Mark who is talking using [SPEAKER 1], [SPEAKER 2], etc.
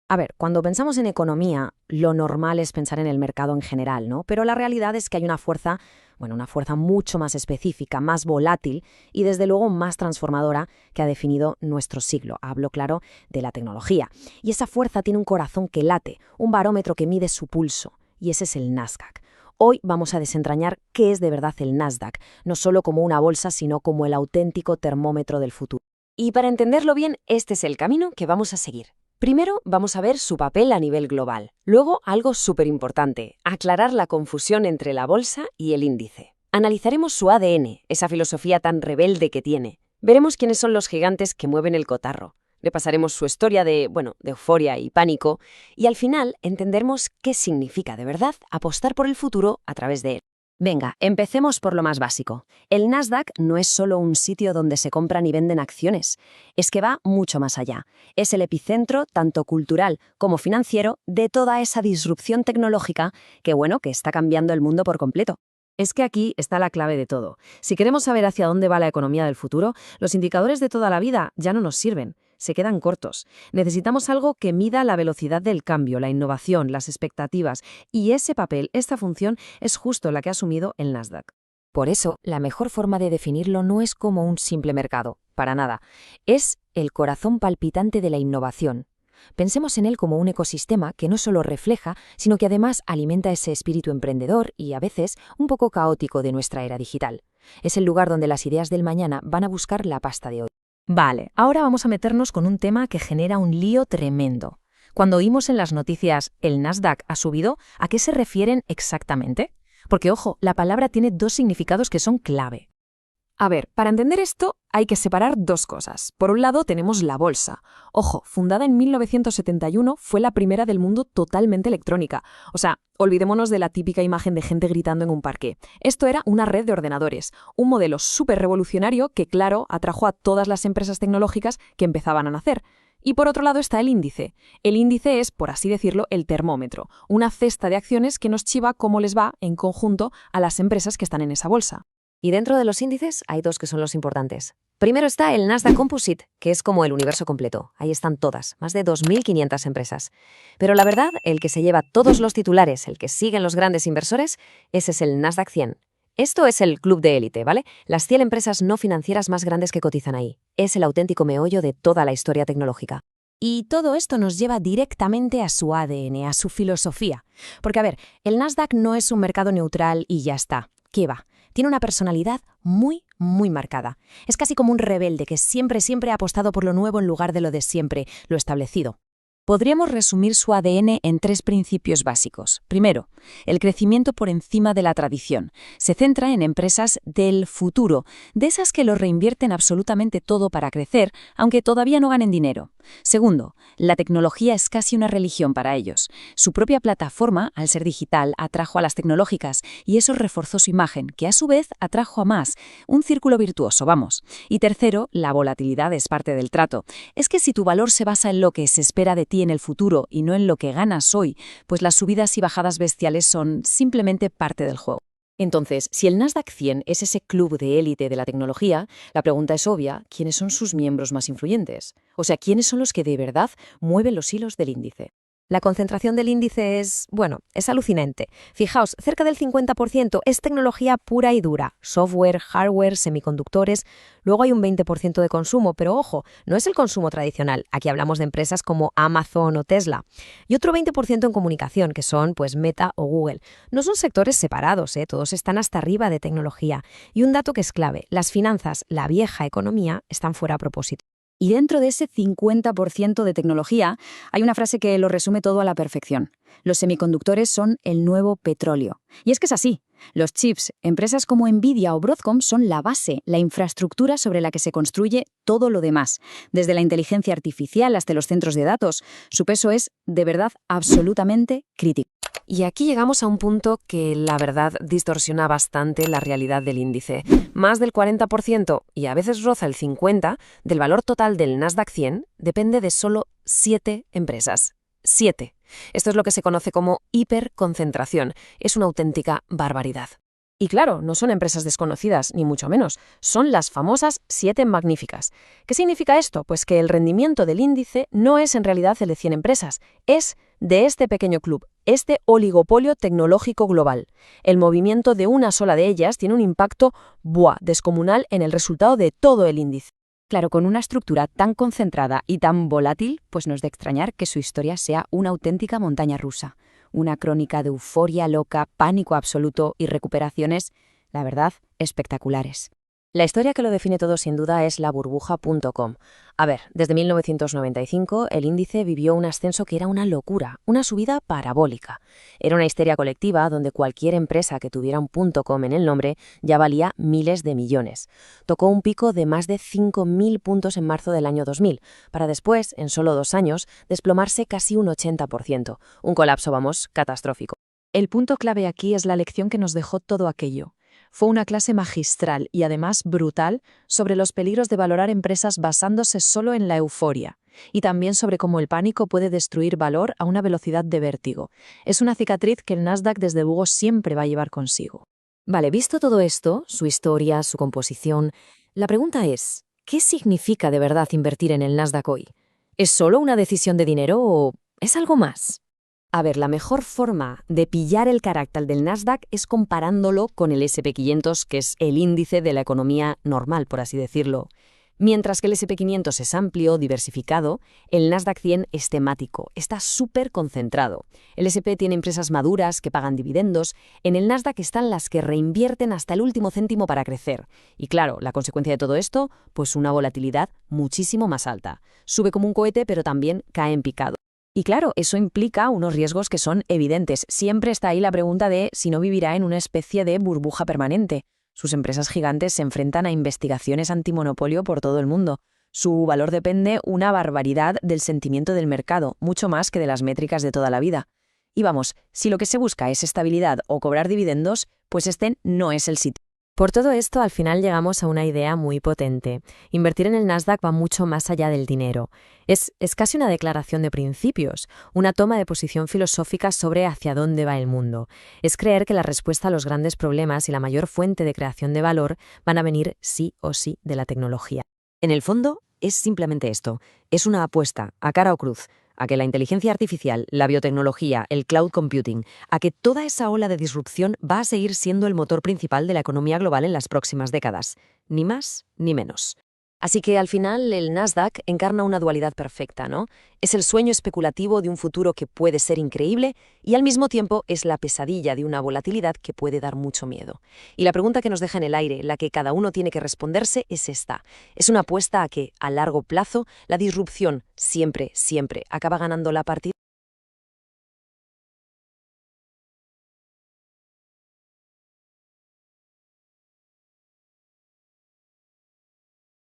[SPEAKER 1] A ver, cuando pensamos en economía, lo normal es pensar en el mercado en general, ¿no? Pero la realidad es que hay una fuerza, bueno, una fuerza mucho más específica, más volátil y desde luego más transformadora que ha definido nuestro siglo. Hablo, claro, de la tecnología. Y esa fuerza tiene un corazón que late, un barómetro que mide su pulso, y ese es el Nasdaq. Hoy vamos a desentrañar qué es de verdad el Nasdaq, no solo como una bolsa, sino como el auténtico termómetro del futuro. Y para entenderlo bien, este es el camino que vamos a seguir. Primero vamos a ver su papel a nivel global. Luego, algo súper importante, aclarar la confusión entre la bolsa y el índice. Analizaremos su ADN, esa filosofía tan rebelde que tiene. Veremos quiénes son los gigantes que mueven el cotarro. Repasaremos su historia de euforia y pánico. Y al final entenderemos qué significa de verdad apostar por el futuro a través de él. Venga, empecemos por lo más básico. El Nasdaq no es solo un sitio donde se compran y venden acciones, es que va mucho más allá. Es el epicentro, tanto cultural como financiero, de toda esa disrupción tecnológica que está cambiando el mundo por completo. Es que aquí está la clave de todo. Si queremos saber hacia dónde va la economía del futuro, los indicadores de toda la vida ya no nos sirven. Se quedan cortos. Necesitamos algo que mida la velocidad del cambio, la innovación, las expectativas, y ese papel, esta función, es justo la que ha asumido el Nasdaq. Por eso, la mejor forma de definirlo no es como un simple mercado, para nada. Es el corazón palpitante de la innovación. Pensemos en él como un ecosistema que no solo refleja, sino que además alimenta ese espíritu emprendedor y, a veces, un poco caótico de nuestra era digital. Es el lugar donde las ideas del mañana van a buscar la pasta de hoy. Vale, ahora vamos a meternos con un tema que genera un lío tremendo. Cuando oímos en las noticias «el Nasdaq ha subido», ¿a qué se refieren exactamente? Porque, ojo, la palabra tiene dos significados que son clave. A ver, para entender esto hay que separar dos cosas. Por un lado tenemos la bolsa. Ojo, fundada en 1971, fue la primera del mundo totalmente electrónica. O sea, olvidémonos de la típica imagen de gente gritando en un parque. Esto era una red de ordenadores, un modelo súper revolucionario que, claro, atrajo a todas las empresas tecnológicas que empezaban a nacer. Y por otro lado está el índice. El índice es, por así decirlo, el termómetro, una cesta de acciones que nos chiva cómo les va en conjunto a las empresas que están en esa bolsa. Y dentro de los índices hay dos que son los importantes. Primero está el Nasdaq Composite, que es como el universo completo. Ahí están todas, más de 2.500 empresas. Pero la verdad, el que se lleva todos los titulares, el que siguen los grandes inversores, ese es el Nasdaq 100. Esto es el club de élite, ¿vale? Las 100 empresas no financieras más grandes que cotizan ahí. Es el auténtico meollo de toda la historia tecnológica. Y todo esto nos lleva directamente a su ADN, a su filosofía. Porque, a ver, el Nasdaq no es un mercado neutral y ya está. ¿Qué va? Tiene una personalidad muy, muy marcada. Es casi como un rebelde que siempre ha apostado por lo nuevo en lugar de lo de siempre, lo establecido. Podríamos resumir su ADN en tres principios básicos. Primero, el crecimiento por encima de la tradición. Se centra en empresas del futuro, de esas que lo reinvierten absolutamente todo para crecer, aunque todavía no ganen dinero. Segundo, la tecnología es casi una religión para ellos. Su propia plataforma, al ser digital, atrajo a las tecnológicas y eso reforzó su imagen, que a su vez atrajo a más. Un círculo virtuoso, vamos. Y tercero, la volatilidad es parte del trato. Es que si tu valor se basa en lo que se espera de ti en el futuro y no en lo que ganas hoy, pues las subidas y bajadas bestiales son simplemente parte del juego. Entonces, si el Nasdaq 100 es ese club de élite de la tecnología, la pregunta es obvia: ¿quiénes son sus miembros más influyentes? O sea, ¿quiénes son los que de verdad mueven los hilos del índice? La concentración del índice es alucinante. Fijaos, cerca del 50% es tecnología pura y dura, software, hardware, semiconductores. Luego hay un 20% de consumo, pero ojo, no es el consumo tradicional. Aquí hablamos de empresas como Amazon o Tesla. Y otro 20% en comunicación, que son Meta o Google. No son sectores separados, todos están hasta arriba de tecnología. Y un dato que es clave: las finanzas, la vieja economía, están fuera a propósito.
[SPEAKER 2] Y dentro de ese 50% de tecnología hay una frase que lo resume todo a la perfección. Los semiconductores son el nuevo petróleo. Y es que es así. Los chips, empresas como Nvidia o Broadcom son la base, la infraestructura sobre la que se construye todo lo demás. Desde la inteligencia artificial hasta los centros de datos, su peso es, de verdad, absolutamente crítico.
[SPEAKER 1] Y aquí llegamos a un punto que, la verdad, distorsiona bastante la realidad del índice. Más del 40%, y a veces roza el 50%, del valor total del Nasdaq 100 depende de solo 7 empresas. 7. Esto es lo que se conoce como hiperconcentración. Es una auténtica barbaridad. Y claro, no son empresas desconocidas, ni mucho menos, son las famosas 7 magníficas. ¿Qué significa esto? Pues que el rendimiento del índice no es en realidad el de 100 empresas, es de este pequeño club, este oligopolio tecnológico global. El movimiento de una sola de ellas tiene un impacto descomunal en el resultado de todo el índice.
[SPEAKER 2] Claro, con una estructura tan concentrada y tan volátil, pues no es de extrañar que su historia sea una auténtica montaña rusa. Una crónica de euforia loca, pánico absoluto y recuperaciones, la verdad, espectaculares.
[SPEAKER 1] La historia que lo define todo sin duda es laburbuja.com. A ver, desde 1995 el índice vivió un ascenso que era una locura, una subida parabólica. Era una histeria colectiva donde cualquier empresa que tuviera un .com en el nombre ya valía miles de millones. Tocó un pico de más de 5.000 puntos en marzo del año 2000, para después, en solo 2 años, desplomarse casi un 80%. Un colapso, vamos, catastrófico.
[SPEAKER 3] El punto clave aquí es la lección que nos dejó todo aquello. Fue una clase magistral y además brutal sobre los peligros de valorar empresas basándose solo en la euforia, y también sobre cómo el pánico puede destruir valor a una velocidad de vértigo. Es una cicatriz que el Nasdaq desde luego siempre va a llevar consigo.
[SPEAKER 1] Vale, visto todo esto, su historia, su composición, la pregunta es, ¿qué significa de verdad invertir en el Nasdaq hoy? ¿Es solo una decisión de dinero o es algo más? A ver, la mejor forma de pillar el carácter del Nasdaq es comparándolo con el S&P 500, que es el índice de la economía normal, por así decirlo. Mientras que el S&P 500 es amplio, diversificado, el Nasdaq 100 es temático, está súper concentrado. El S&P tiene empresas maduras que pagan dividendos, en el Nasdaq están las que reinvierten hasta el último céntimo para crecer. Y claro, la consecuencia de todo esto, pues una volatilidad muchísimo más alta. Sube como un cohete, pero también cae en picado. Y claro, eso implica unos riesgos que son evidentes. Siempre está ahí la pregunta de si no vivirá en una especie de burbuja permanente. Sus empresas gigantes se enfrentan a investigaciones antimonopolio por todo el mundo. Su valor depende una barbaridad del sentimiento del mercado, mucho más que de las métricas de toda la vida. Y vamos, si lo que se busca es estabilidad o cobrar dividendos, pues este no es el sitio. Por todo esto, al final llegamos a una idea muy potente. Invertir en el Nasdaq va mucho más allá del dinero. Es casi una declaración de principios, una toma de posición filosófica sobre hacia dónde va el mundo. Es creer que la respuesta a los grandes problemas y la mayor fuente de creación de valor van a venir sí o sí de la tecnología. En el fondo, es simplemente esto. Es una apuesta, a cara o cruz, a que la inteligencia artificial, la biotecnología, el cloud computing, a que toda esa ola de disrupción va a seguir siendo el motor principal de la economía global en las próximas décadas. Ni más ni menos. Así que al final el Nasdaq encarna una dualidad perfecta, ¿no? Es el sueño especulativo de un futuro que puede ser increíble y al mismo tiempo es la pesadilla de una volatilidad que puede dar mucho miedo. Y la pregunta que nos deja en el aire, la que cada uno tiene que responderse, es esta. Es una apuesta a que, a largo plazo, la disrupción siempre acaba ganando la partida.